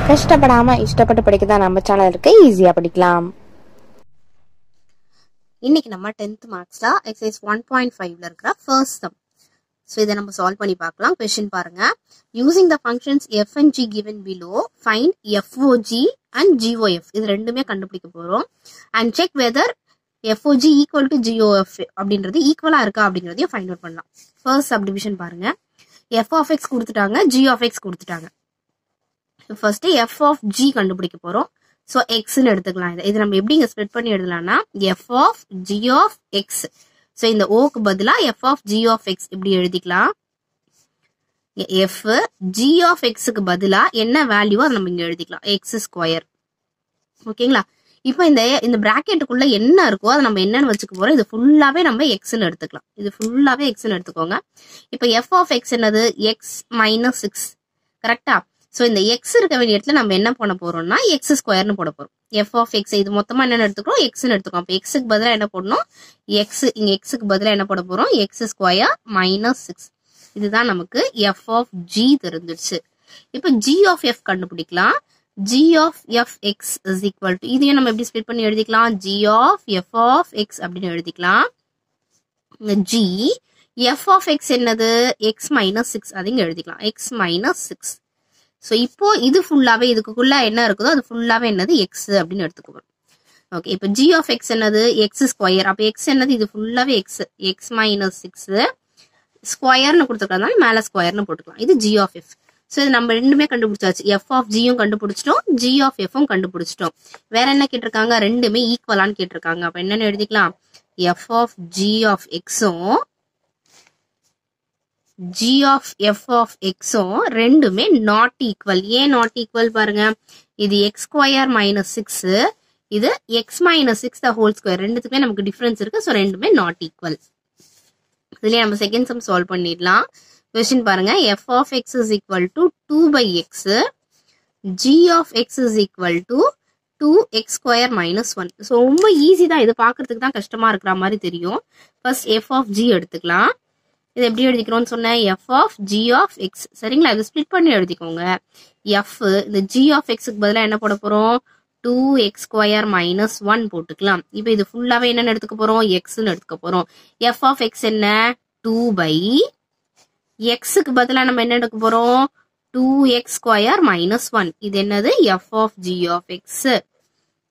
கஷ்டப்படாம இஷ்டப்பட்டு படிக்கதான் நம்ம சேனல் இருக்கு, ஈஸியா படிக்கலாம். இன்னைக்கு நம்ம 10th மார்க்ஸ்ல எக்ஸசைஸ் 1.5ல இருக்கிற ஃபர்ஸ்ட் சம். ஸோ இதை நம்ம சால்வ் பண்ணி பார்க்கலாம். கொஸ்டின் பாருங்க. Using the functions F and G given below find FOG and GOF. இது ரெண்டுமே கண்டுபிடிக்க போறோம். And check weather FOG equal to GOF அப்படின்றது ஈக்குவலா இருக்கா அப்படிங்கறதையும் ஃபைண்ட் அவுட் பண்ணலாம். ஃபர்ஸ்ட் சப்டிவிஷன் பாருங்க. எஃப் ஆஃப் எக்ஸ் கொடுத்துட்டாங்க, ஜி ஆஃப் எக்ஸ் கொடுத்துட்டாங்க. ஃபர்ஸ்ட் எஃப் ஆஃப் ஜி கண்டுபிடிக்க போறோம். ஸோ எக்ஸ்ன்னு எடுத்துக்கலாம். இது நம்ம எப்படி இங்க ஸ்ப்ளிட் பண்ணி எழுதலாம்னா F of G of X. So இந்த ஓக்கு பதிலா F of G of X இப்படி எழுதிக்கலாம். எஃப் ஜி ஆஃப் எக்ஸுக்கு பதிலா என்ன வேல்யூவோ அதை நம்ம இங்க எழுதிக்கலாம், எக்ஸ் ஸ்கொயர். ஓகேங்களா? இப்போ இந்த பிராக்கெட்டுக்குள்ள என்ன இருக்கோ அதை நம்ம என்னன்னு வச்சுக்க போறோம். இது ஃபுல்லாவே நம்ம எக்ஸ்ன்னு எடுத்துக்கலாம். இது ஃபுல்லாவே எக்ஸ்ன்னு எடுத்துக்கோங்க. இப்போ எஃப் ஆஃப் எக்ஸ் என்னது, எக்ஸ் மைனஸ் 6. கரெக்டா? ஸோ இந்த எக்ஸ் இருக்க வேண்டிய இடத்துல நம்ம என்ன பண்ண போறோம்னா எக்ஸ் ஸ்கொயர்னு போட போறோம். எஃப் ஆஃப் எக்ஸ் இது மொத்தமா என்னென்ன எடுத்துக்கிறோம், எக்ஸ்ன்னு எடுத்துக்கோம். அப்போ எக்ஸுக்கு பதிலாக என்ன போடணும், எக்ஸ். இங்க எக்ஸுக்கு பதிலாக என்ன போட போறோம், எக்ஸ் ஸ்கொயர் மைனஸ் 6. இதுதான் நமக்கு எஃப் ஆஃப் ஜி தெரிஞ்சிடுச்சு. இப்போ ஜி ஆஃப் எஃப் கண்டுபிடிக்கலாம். G of F X is equal to, இதையும் நம்ம எப்படி ஸ்ப்ளிட் பண்ணி எழுதிக்கலாம், G of F of X அப்படின்னு எழுதிக்கலாம். ஜி எஃப் ஆஃப் எக்ஸ் என்னது, எக்ஸ் மைனஸ் 6. அதையும் எழுதிக்கலாம், எக்ஸ் மைனஸ் 6. ஸோ இப்போ இது ஃபுல்லாவே இதுக்குள்ள என்ன இருக்குதோ அது ஃபுல்லாவே என்னது, எக்ஸ் அப்படின்னு எடுத்துக்குவோம். ஓகே, இப்போ ஜி ஆஃப் எக்ஸ் என்னது, எக்ஸ் ஸ்கொயர். அப்போ எக்ஸ் என்னது, இது ஃபுல்லாவே எக்ஸ், எக்ஸ் மைனஸ் 6 ஸ்கொயர்னு கொடுத்துருக்கறதுனால மேல ஸ்கொயர்னு போட்டுக்கலாம். இது ஜி ஆஃப் எஃப். ஸோ இது நம்ம ரெண்டுமே கண்டுபிடிச்சாச்சு. எஃப் ஆஃப் ஜியும் கண்டுபிடிச்சிட்டோம், ஜி ஆஃப் எஃப்பும் கண்டுபிடிச்சிட்டோம். வேற என்ன கேட்டிருக்காங்க, ரெண்டுமே ஈக்குவலான்னு கேட்டிருக்காங்க. அப்ப என்னன்னு எழுதிக்கலாம், எஃப் ஆஃப் ஜி ஆஃப் எக்ஸும் ஜி ஆஃப் எஃப் ஆஃப் எக்ஸும் ரெண்டுமே நாட் ஈக்குவல். ஏன் நாட் ஈக்குவல் பாருங்க, இது எக்ஸ் ஸ்கொயர் மைனஸ் 6, இது X minus 6 the whole square. ரெண்டுத்துக்குமே நமக்கு டிஃபரன்ஸ் இருக்கு. ஸோ ரெண்டுமே நாட் ஈக்குவல். இதுலயே நம்ம செகண்ட் சம் சால்வ் பண்ணிடலாம். கொஸ்டின் பாருங்க. F of x is equal to 2/x, g of x is equal to 2x square minus 1. So ரொம்ப ஈஸி தான். இது பாக்குறதுக்கு தான் கஷ்டமா இருக்கிற மாதிரி தெரியும். ஃபர்ஸ்ட் எஃப் ஆஃப் ஜி எடுத்துக்கலாம். இது எப்படி எழுதிக்கிறோம்னு சொன்னேன், f of G of x. சரிங்களா? இது ஸ்ப்ளிட் பண்ணி எழுதிக்கோங்க. எஃப் இந்த ஜி ஆஃப் எக்ஸுக்கு பதிலாக என்ன போட போறோம், 2x ஸ்கொயர் மைனஸ் 1 போட்டுக்கலாம். இப்போ இது ஃபுல்லாவே என்னன்னு எடுத்துக்க போறோம், எக்ஸ்ன்னு எடுத்துக்க போறோம். எஃப் ஆஃப் எக்ஸ் என்ன, 2/xக்கு பதிலாக நம்ம என்ன எடுக்க போறோம், 2x ஸ்கொயர் மைனஸ் 1. இது என்னது, f of G of x.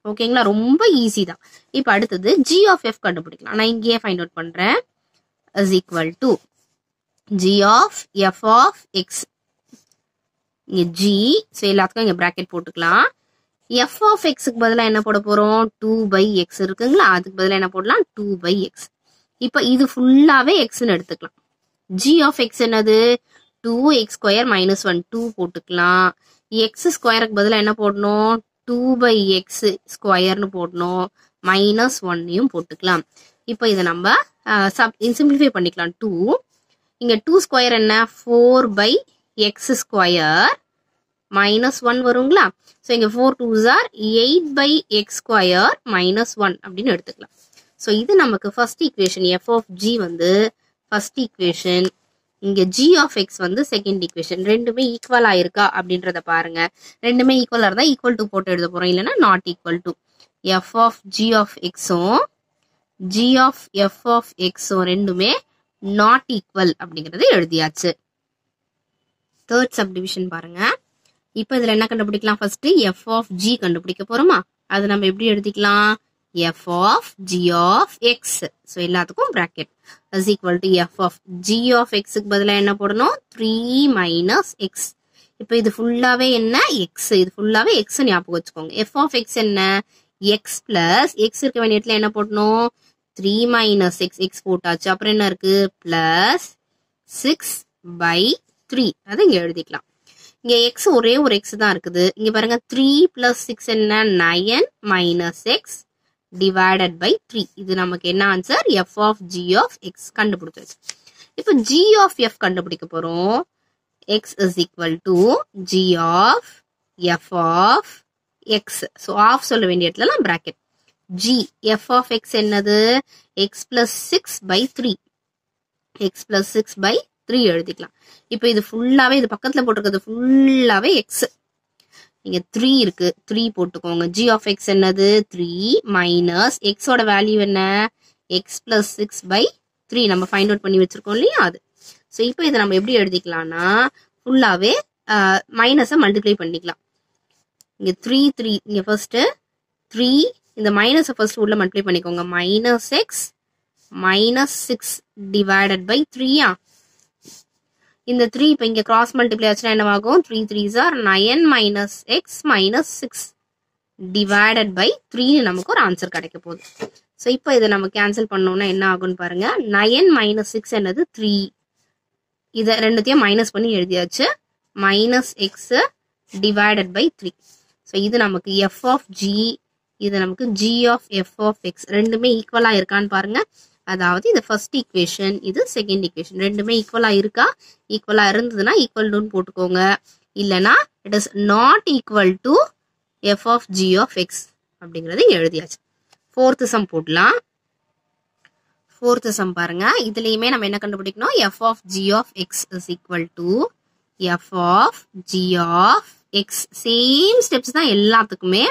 ஓகேங்களா? ரொம்ப ஈஸி தான். இப்போ அடுத்தது ஜி ஆஃப் எஃப் கண்டுபிடிக்கலாம். நான் இங்கேயே ஃபைண்ட் அவுட் பண்றேன். Is equal to g of F of x. இங்க ஜி, ஸோ எல்லாத்துக்கும் இங்க பிராக்கெட் போட்டுக்கலாம். எஃப் ஆஃப் எக்ஸுக்கு பதிலாக என்ன போட போறோம், 2/x இருக்குங்களா, அதுக்கு பதிலாக என்ன போடலாம், 2/x. இப்போ இது ஃபுல்லாவே எக்ஸ்ன்னு எடுத்துக்கலாம். ஜி ஆஃப் எக்ஸ் என்னது, 2x ஸ்கொயர் மைனஸ் 1, 2 போட்டுக்கலாம். எக்ஸ் ஸ்கொயருக்கு பதிலாக என்ன போடணும், 2/x ஸ்கொயர்னு போடணும், மைனஸ் 1யும் போட்டுக்கலாம். இப்போ இதை நம்ம சிம்பிளிஃபை பண்ணிக்கலாம். 2 இங்க 2 ஸ்கொயர் என்ன, 4/x ஸ்கொயர் மைனஸ் 1 வருங்களா. ஸோ இங்க 4 2s are 8/x square minus 1 அப்படின்னு எடுத்துக்கலாம். ஸோ இது நமக்கு first equation. F of g வந்து ஃபர்ஸ்ட் ஈக்குவேஷன், இங்க ஜி ஆஃப் எக்ஸ் வந்து செகண்ட் ஈக்குவேஷன். ரெண்டுமே ஈக்குவல் ஆயிருக்கா அப்படின்றத பாருங்க. ரெண்டுமே ஈக்குவலா இருந்தா ஈக்குவல் டு போட்டு எழுத போறோம், இல்லைன்னா not equal to. F of G of எக்ஸும் ஜி ஆஃப் எஃப் ஆஃப் எக்ஸும் ரெண்டுமே நாட் ஈக்குவல் அப்படிங்கறது எழுதியாச்சு. தேர்ட் சப்டிவிஷன் பாருங்க. இப்போ இதுல என்ன கண்டுபிடிக்கலாம், ஃபர்ஸ்ட் எஃப் ஆஃப் ஜி கண்டுபிடிக்க போறோமா. அது நம்ம எப்படி எழுதிக்கலாம், F of G of X. So எல்லாத்துக்கும் bracket is equal to F of G of எக்ஸுக்கு பதிலாக என்ன போடணும், 3 மைனஸ் எக்ஸ். இப்போ இது ஃபுல்லாவே என்ன, எக்ஸ். இது ஃபுல்லாவே எக்ஸ் ஞாபகம் வச்சுக்கோங்க. எஃப் ஆஃப் எக்ஸ் என்ன, எக்ஸ் பிளஸ் எக்ஸ் இருக்க வேண்டிய இடத்துல என்ன போடணும், 3 மைனஸ் எக்ஸ். எக்ஸ் போட்டாச்சு. அப்புறம் என்ன இருக்கு, பிளஸ் 6/3. அதை இங்க எழுதிக்கலாம். இங்க எக்ஸ் ஒரே ஒரு எக்ஸ் தான் இருக்குது. இங்க பாருங்க 3 பிளஸ் 6 என்ன, 9 மைனஸ் எக்ஸ் டிவைடட் பை 3. இது நமக்கு என்ன answer, F of G of x கண்டுபிடிச்சாச்சு. இப்போ ஜி ஆஃப் எஃப் கண்டுபிடிக்க போறோம். X is equal to g of F of X. So of சொல்ல வேண்டிய இடத்துல bracket. G F of X என்னது, எக்ஸ் பிளஸ் 6/3. எக்ஸ் பிளஸ் 6/3 எழுதிக்கலாம். இப்போ இது ஃபுல்லாவே, இது பக்கத்துல போட்டிருக்கிறது ஃபுல்லாவே எக்ஸ். இங்க 3 இருக்கு, 3 போட்டுக்கோங்க. g of x என்னது 3 மைனஸ் x ஓட வேல்யூ என்ன x plus 6/3 நம்ம ஃபைண்ட் அவுட் பண்ணி வச்சிருக்கோம் இல்லையா அது. ஸோ இப்போ இதை நம்ம எப்படி எழுதிக்கலாம்னா ஃபுல்லாவே மைனஸை மல்டிப்ளை பண்ணிக்கலாம். இங்க 3 இங்க ஃபர்ஸ்ட் 3 இந்த மைனஸை ஃபர்ஸ்ட் உள்ள மல்டிப்ளை பண்ணிக்கோங்க. Minus x minus 6 divided by 3. இந்த 3 இப்போ இங்க கிராஸ் மல்டிப்ளை ஆச்சுன்னா என்னவாகும் 3 3s are 9 minus x minus 6 divided by 3 நமக்கு ஒரு ஆன்சர் கிடைக்க போகுது. ஸோ இப்போ இதை நம்ம கேன்சல் பண்ணோம்னா என்ன ஆகும்னு பாருங்க. 9 மைனஸ் 6 என்னது 3. இதை ரெண்டுத்தையும் மைனஸ் பண்ணி எழுதியாச்சு. Minus x divided by 3. So இது நமக்கு எஃப் ஆஃப் ஜி, இது நமக்கு g of F of x ரெண்டுமே ஈக்குவலா இருக்கான்னு பாருங்க. அதாவது இது ஃபர்ஸ்ட் ஈக்குவேஷன், இது செகண்ட் ஈக்குவேஷன், ரெண்டுமே ஈக்குவலா இருக்கா? ஈக்குவலா இருந்ததுன்னா ஈக்குவல் டுன்னு போட்டுக்கோங்க. இல்லைன்னா it is not equal to F of G of x அப்படிங்கறது எழுதியாச்சு. ஃபோர்த் சம் போடலாம். ஃபோர்த் சம் பாருங்க. இதுலயுமே நம்ம என்ன கண்டுபிடிக்கணும், f of G of x is equal to F of G of x. Same steps தான் எல்லாத்துக்குமே,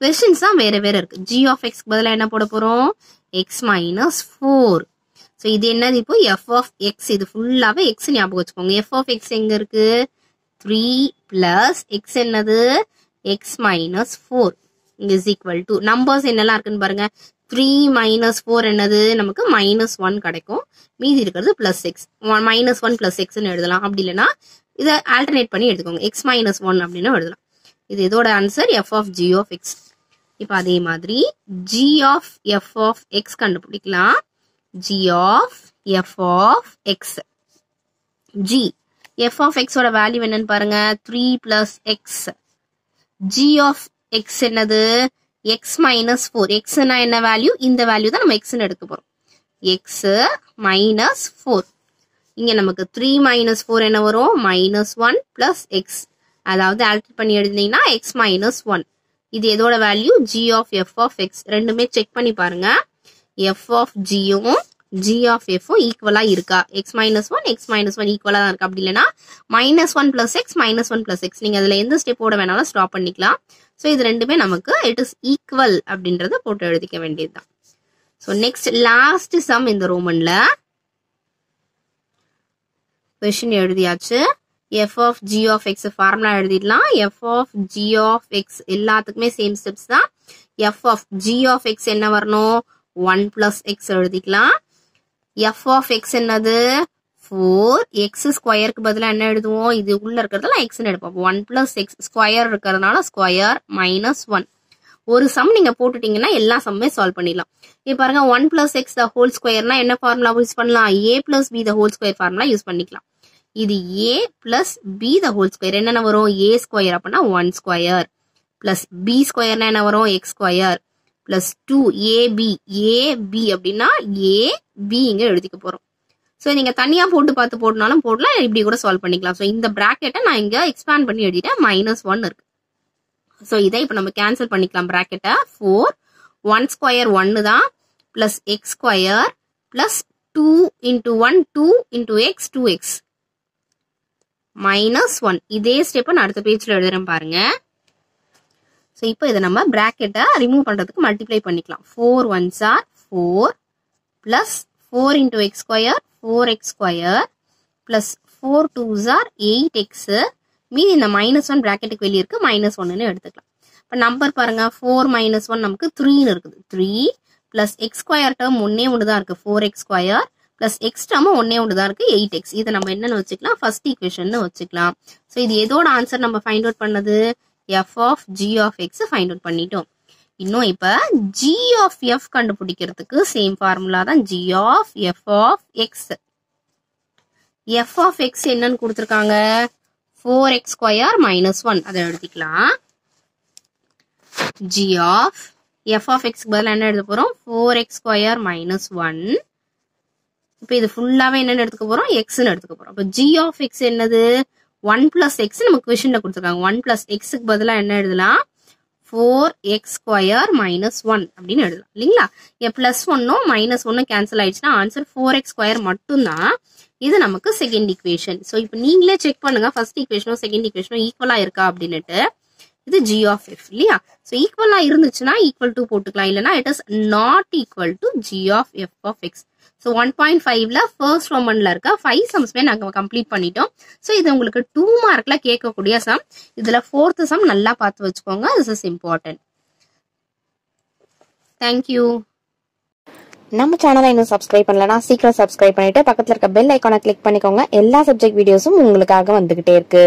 கொஸ்டின்ஸ் தான் வேற வேற இருக்கு. ஜி ஆஃப் எக்ஸ்க்கு பதிலாக என்ன போட போறோம், எக்ஸ் மைனஸ் 4. ஸோ இது என்னது இப்போ எஃப் ஆஃப் எக்ஸ், இது ஃபுல்லாவே எக்ஸ் ஞாபகம் வச்சுக்கோங்க. எஃப் ஆஃப் எக்ஸ் எங்க இருக்கு 3 பிளஸ் எக்ஸ் என்னது X minus 4 is equal to numbers என்னெல்லாம் இருக்குன்னு பாருங்க. 3 மைனஸ் 4 என்னது நமக்கு மைனஸ் 1 கிடைக்கும். மீதி இருக்கிறது பிளஸ் எக்ஸ், மைனஸ் 1 பிளஸ் எக்ஸ்ன்னு எழுதலாம். அப்படி இல்லைன்னா இதை ஆல்டர்னேட் பண்ணி எடுத்துக்கோங்க, எக்ஸ் மைனஸ் 1 அப்படின்னு எழுதலாம். இது இதோட answer F of G of X. இப்போ அதே மாதிரி G of F of X கண்டுபிடிக்கலாம். G of F of X, G F of எக்ஸோட வேல்யூ என்னன்னு பாருங்க 3 plus X. G of X என்னது எக்ஸ் மைனஸ் 4. எக்ஸ்னா என்ன வேல்யூ, இந்த வேல்யூ தான் நம்ம எக்ஸ்ன்னு எடுக்க போறோம். X minus 4. இங்க நமக்கு 3 மைனஸ் 4 என்ன வரும் மைனஸ் 1 பிளஸ் எக்ஸ். அதாவது ஆல்டர் பண்ணி எழுதினீங்கன்னா எக்ஸ் மைனஸ் 1. இது எதோட value g of F of x. ரெண்டுமே செக் பண்ணி பாருங்க. எஃப் ஆஃப் ஜியும் ஜி ஆஃப் எஃப்பும் ஈக்குவலா இருக்கா, எக்ஸ் மைனஸ் 1 ஈக்குவலா தான் இருக்கா. அப்படி இல்லைன்னா minus 1 plus X minus 1 plus X, நீங்க அதுல எந்த ஸ்டெப்போட வேணாலும் ஸ்டாப் பண்ணிக்கலாம். ஸோ இது ரெண்டுமே நமக்கு இட் இஸ் ஈக்குவல் அப்படின்றத போட்டு எழுதிக்க வேண்டியதுதான். ஸோ நெக்ஸ்ட் லாஸ்ட் சம் இந்த ரோமன்ல கொஸ்டின் எழுதியாச்சு. F of G of X formula எழுதிடலாம். F of G of X எல்லாத்துக்குமே சேம் ஸ்டெப்ஸ் தான். F of G of X என்ன வரணும் 1 பிளஸ் எக்ஸ் எழுதிக்கலாம். எஃப் ஆஃப் எக்ஸ் என்னது 4. எக்ஸ் ஸ்கொயருக்கு பதிலாக என்ன எழுதுவோம், இது உள்ள இருக்கிறதுலாம் எக்ஸ்ன்னு எடுப்போம். 1 பிளஸ் எக்ஸ் ஸ்கொயர் இருக்கிறதுனால ஸ்கொயர் மைனஸ் 1. ஒரு சம் நீங்க போட்டுட்டீங்கன்னா எல்லா சம்மே சால்வ் பண்ணிடலாம். இப்போ பாருங்க 1 பிளஸ் எக்ஸ் த ஹோல் ஸ்கொயர்னா என்ன ஃபார்முலா யூஸ் பண்ணலாம், A plus B the whole square formula use பண்ணிக்கலாம். இது A plus B the whole square என்னென்ன வரும், ஏ ஸ்கொயர் அப்படின்னா 1 ஸ்கொயர் பிளஸ் பி ஸ்கொயர்னா என்ன வரும் x square plus 2 a b. A b அப்படின்னா ஏ பி இங்க எழுதிக்க போறோம். ஸோ நீங்க தனியா போட்டு பார்த்து போடனாலும் போடலாம், இப்படி கூட சால்வ் பண்ணிக்கலாம். ஸோ இந்த பிராக்கெட்டை நான் இங்க எக்ஸ்பேண்ட் பண்ணி எழுதிட்டேன், மைனஸ் 1 இருக்கு. ஸோ இதை இப்போ நம்ம கேன்சல் பண்ணிக்கலாம். பிராக்கெட்டை 4 1 ஸ்கொயர் 1 தான் plus X square plus 2 into 1 2 into X 2x minus 1. இதே ஸ்டெப்பை நான் அடுத்த பேஜ்ல எழுதுறேன் பாருங்க. ஸோ இப்போ இதை நம்ம பிராக்கெட்டை ரிமூவ் பண்றதுக்கு மல்டிப்ளை பண்ணிக்கலாம். 4 1s are 4 plus 4 into X square 4x square plus 4 2s are 8x. மீதி இந்த மைனஸ் 1 பிராக்கெட்டுக்கு வெளியே இருக்கு, மைனஸ் 1ன்னு எடுத்துக்கலாம். இப்போ நம்பர் பாருங்க 4 மைனஸ் 1 நமக்கு 3ன்னு இருக்குது. 3 பிளஸ் எக்ஸ் ஸ்கொயர் டேர்ம் ஒன்னே ஒன்று தான் இருக்கு 4x square plus X term ஒன்னே ஒன்று தான் இருக்கு 8x. இதை நம்ம என்னன்னு வச்சுக்கலாம், ஃபர்ஸ்ட் ஈக்குவேஷன் வச்சுக்கலாம். ஸோ இது எதோட ஆன்சர் நம்ம ஃபைண்ட் அவுட் பண்ணது, f of G of x find out பண்ணிட்டோம். இன்னும் இப்ப ஜி ஆஃப் எஃப் கண்டுபிடிக்கிறதுக்கு சேம் ஃபார்முலா தான் g of F of x. F of x என்னன்னு கொடுத்துருக்காங்க 4x ஸ்கொயர் மைனஸ் 1, அதை எழுதிக்கலாம். ஜி ஆஃப் எஃப் ஆஃப் எக்ஸ்க்கு பதிலாக என்ன எழுத போறோம் 4x ஸ்கொயர் மைனஸ் 1. இப்போ இது ஃபுல்லாவே என்னன்னு எடுத்துக்க போறோம் எக்ஸ்ன்னு எடுத்துக்க போறோம். இப்போ ஜி ஆஃப் எக்ஸ் என்னது 1 பிளஸ் எக்ஸ் நமக்கு கொஸ்டின்ல கொடுத்துருக்காங்க. 1 பிளஸ் எக்ஸுக்கு பதிலாக என்ன எழுதலாம் 4x ஸ்கொயர் மைனஸ் 1 அப்படின்னு எழுதலாம் இல்லைங்களா. பிளஸ் 1ம் மைனஸ் 1 கேன்சல் ஆயிடுச்சுன்னா ஆன்சர் 4x ஸ்கொயர் மட்டும்தான். இது நமக்கு செகண்ட் ஈக்குவேஷன். ஸோ இப்போ நீங்களே செக் பண்ணுங்க ஃபர்ஸ்ட் ஈக்குவேஷனும் செகண்ட் ஈக்குவேஷனும் ஈக்குவலா இருக்கா அப்படின்னுட்டு. இது g of f இல்லையா? ஸோ ஈக்குவலா இருந்துச்சுன்னா ஈக்குவல் டு போட்டுக்கலாம், இல்லைன்னா it is not equal to g of f of x. So 1.5ல ஃபர்ஸ்ட் ரோமன்ல இருக்க 5 சம்ஸ்மே நாங்க கம்ப்ளீட் பண்ணிட்டோம். ஸோ இது உங்களுக்கு 2 மார்க்ல கேட்கக்கூடிய சம். இதுல 4th சம் நல்லா பார்த்து வச்சுக்கோங்க. This is important. தேங்க்யூ. நம்ம சேனலை இன்னும் சப்ஸ்கிரைப் பண்ணலனா சீக்கிரம் சப்ஸ்கிரைப் பண்ணிட்டு பக்கத்துல இருக்க பெல் ஐகானை கிளிக் பண்ணிக்கோங்க. எல்லா சப்ஜெக்ட் வீடியோஸும் உங்களுக்காக வந்துகிட்டே இருக்கு.